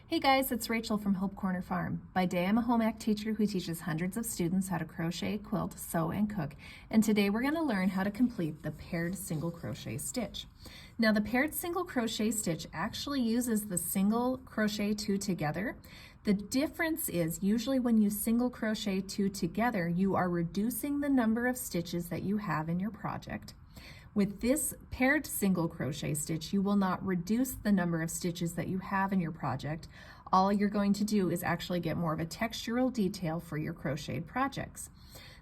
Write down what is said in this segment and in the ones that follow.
Hey guys, it's Rachel from Hope Corner Farm. By day, I'm a home ec teacher who teaches hundreds of students how to crochet, quilt, sew, and cook. And today we're going to learn how to complete the paired single crochet stitch. Now the paired single crochet stitch actually uses the single crochet two together. The difference is usually when you single crochet two together, you are reducing the number of stitches that you have in your project. With this paired single crochet stitch, you will not reduce the number of stitches that you have in your project. All you're going to do is actually get more of a textural detail for your crocheted projects.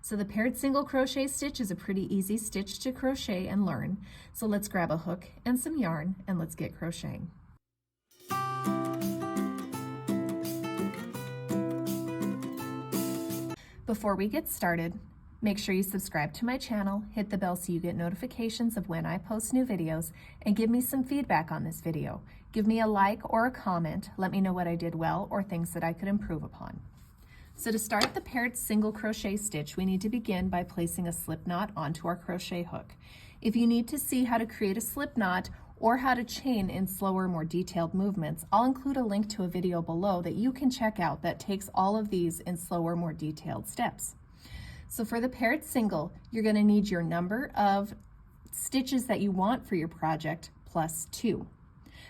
So the paired single crochet stitch is a pretty easy stitch to crochet and learn. So let's grab a hook and some yarn and let's get crocheting. Before we get started, make sure you subscribe to my channel, hit the bell so you get notifications of when I post new videos, and give me some feedback on this video. Give me a like or a comment, let me know what I did well or things that I could improve upon. So to start the paired single crochet stitch, we need to begin by placing a slip knot onto our crochet hook. If you need to see how to create a slip knot or how to chain in slower, more detailed movements, I'll include a link to a video below that you can check out that takes all of these in slower, more detailed steps. So for the paired single, you're going to need your number of stitches that you want for your project plus 2.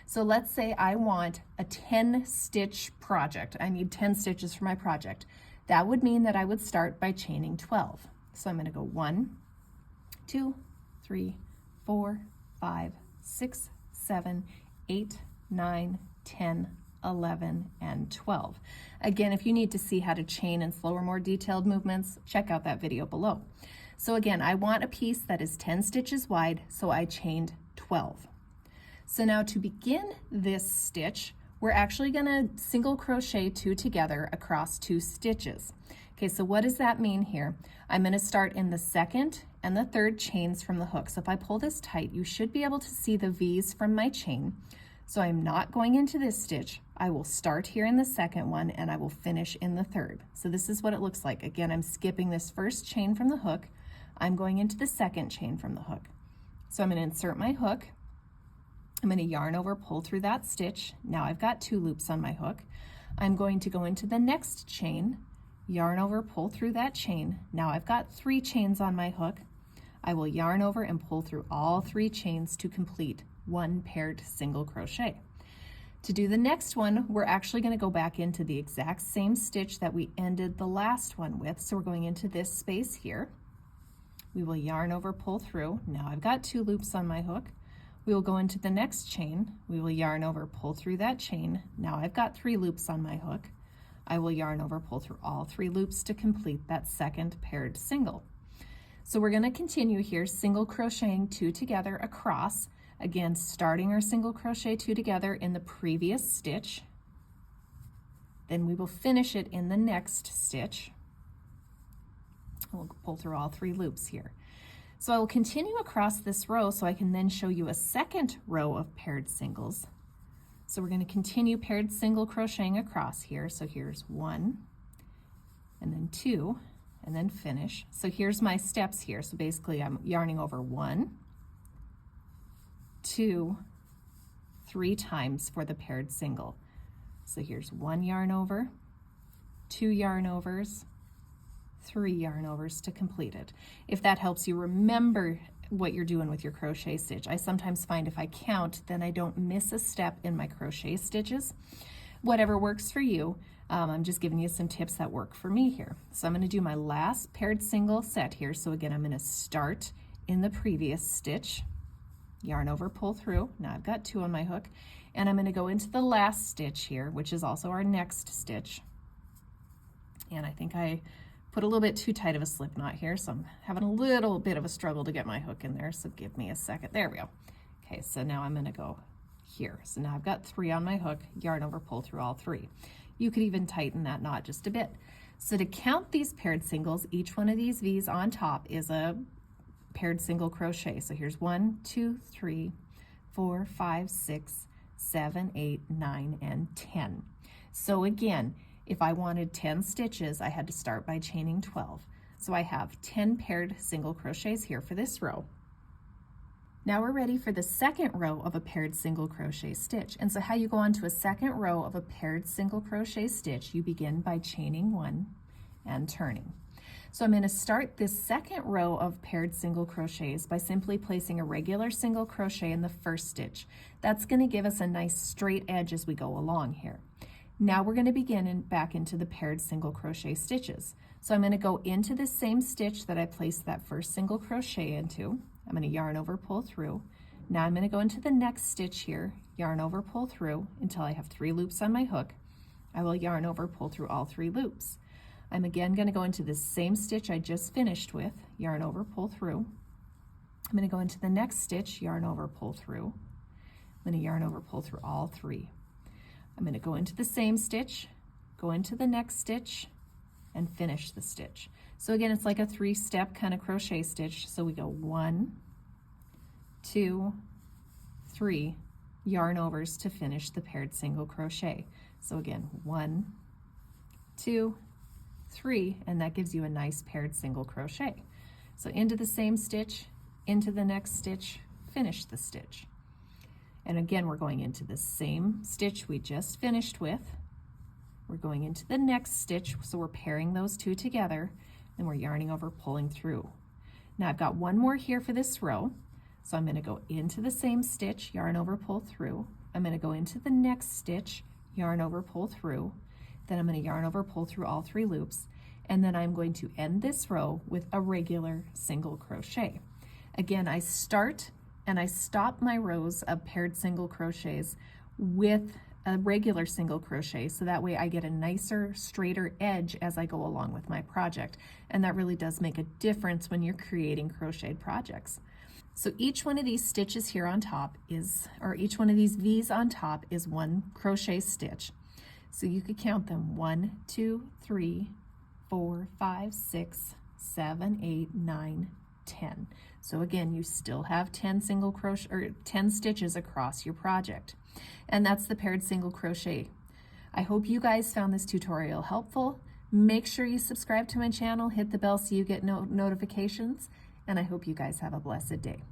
So let's say I want a 10 stitch project. I need 10 stitches for my project. That would mean that I would start by chaining 12. So I'm going to go 1, 2, 3, 4, 5, 6, 7, 8, 9, 10, 11, and 12. Again, if you need to see how to chain in slower, more detailed movements, check out that video below. So again, I want a piece that is 10 stitches wide, so I chained 12. So now to begin this stitch, we're actually going to single crochet two together across 2 stitches. Okay, so what does that mean here? I'm going to start in the second and the third chains from the hook. So if I pull this tight, you should be able to see the V's from my chain. So I'm not going into this stitch. I will start here in the second one and I will finish in the third. So this is what it looks like. Again, I'm skipping this first chain from the hook. I'm going into the second chain from the hook. So I'm going to insert my hook. I'm going to yarn over, pull through that stitch. Now I've got 2 loops on my hook. I'm going to go into the next chain, yarn over, pull through that chain. Now I've got 3 chains on my hook. I will yarn over and pull through all 3 chains to complete 1 paired single crochet. To do the next one, we're actually going to go back into the exact same stitch that we ended the last one with. So we're going into this space here. We will yarn over, pull through. Now I've got 2 loops on my hook. We will go into the next chain. We will yarn over, pull through that chain. Now I've got 3 loops on my hook. I will yarn over, pull through all 3 loops to complete that second paired single. So we're going to continue here, single crocheting 2 together across. Again, starting our single crochet 2 together in the previous stitch. Then we will finish it in the next stitch. We'll pull through all 3 loops here. So I will continue across this row so I can then show you a second row of paired singles. So we're going to continue paired single crocheting across here. So here's 1, and then 2, and then finish. So here's my steps here. So basically I'm yarning over 1, 2, 3 times for the paired single. So here's 1 yarn over, 2 yarn overs, 3 yarn overs to complete it. If that helps you remember what you're doing with your crochet stitch. I sometimes find if I count, then I don't miss a step in my crochet stitches. Whatever works for you. I'm just giving you some tips that work for me here. So I'm going to do my last paired single set here. So again, I'm going to start in the previous stitch, yarn over, pull through. Now I've got 2 on my hook, and I'm going to go into the last stitch here, which is also our next stitch. And I think I put a little bit too tight of a slip knot here, so I'm having a little bit of a struggle to get my hook in there, so give me a second. There we go. Okay, so now I'm going to go here. So now I've got 3 on my hook, yarn over, pull through all 3. You could even tighten that knot just a bit. So to count these paired singles, each one of these V's on top is a paired single crochet. So here's 1, 2, 3, 4, 5, 6, 7, 8, 9, and 10. So again, if I wanted 10 stitches, I had to start by chaining 12. So I have 10 paired single crochets here for this row. Now we're ready for the second row of a paired single crochet stitch. And so how you go on to a second row of a paired single crochet stitch, you begin by chaining one and turning. So I'm going to start this second row of paired single crochets by simply placing a regular single crochet in the first stitch. That's going to give us a nice straight edge as we go along here. Now we're going to begin back into the paired single crochet stitches. So I'm going to go into the same stitch that I placed that first single crochet into. I'm going to yarn over, pull through. Now I'm going to go into the next stitch here, yarn over, pull through until I have 3 loops on my hook. I will yarn over, pull through all 3 loops. I'm again going to go into the same stitch I just finished with, yarn over, pull through. I'm going to go into the next stitch, yarn over, pull through. I'm going to yarn over, pull through all 3. I'm going to go into the same stitch, go into the next stitch, and finish the stitch. So again, it's like a 3-step kind of crochet stitch. So we go 1, 2, 3 yarn overs to finish the paired single crochet. So again, 1, 2, 3, and that gives you a nice paired single crochet. So into the same stitch, into the next stitch, finish the stitch. And again, we're going into the same stitch we just finished with. We're going into the next stitch, so we're pairing those 2 together, and we're yarning over, pulling through. Now I've got one more here for this row, so I'm going to go into the same stitch, yarn over, pull through. I'm going to go into the next stitch, yarn over, pull through. Then I'm going to yarn over, pull through all 3 loops, and then I'm going to end this row with a regular single crochet. Again, I start and I stop my rows of paired single crochets with a regular single crochet, so that way I get a nicer, straighter edge as I go along with my project. And that really does make a difference when you're creating crocheted projects. So each one of these stitches here on top is, or each one of these V's on top is 1 crochet stitch. So you could count them 1, 2, 3, 4, 5, 6, 7, 8, 9, 10. So again, you still have 10 single crochet or 10 stitches across your project. And that's the paired single crochet. I hope you guys found this tutorial helpful. Make sure you subscribe to my channel, hit the bell so you get notifications, and I hope you guys have a blessed day.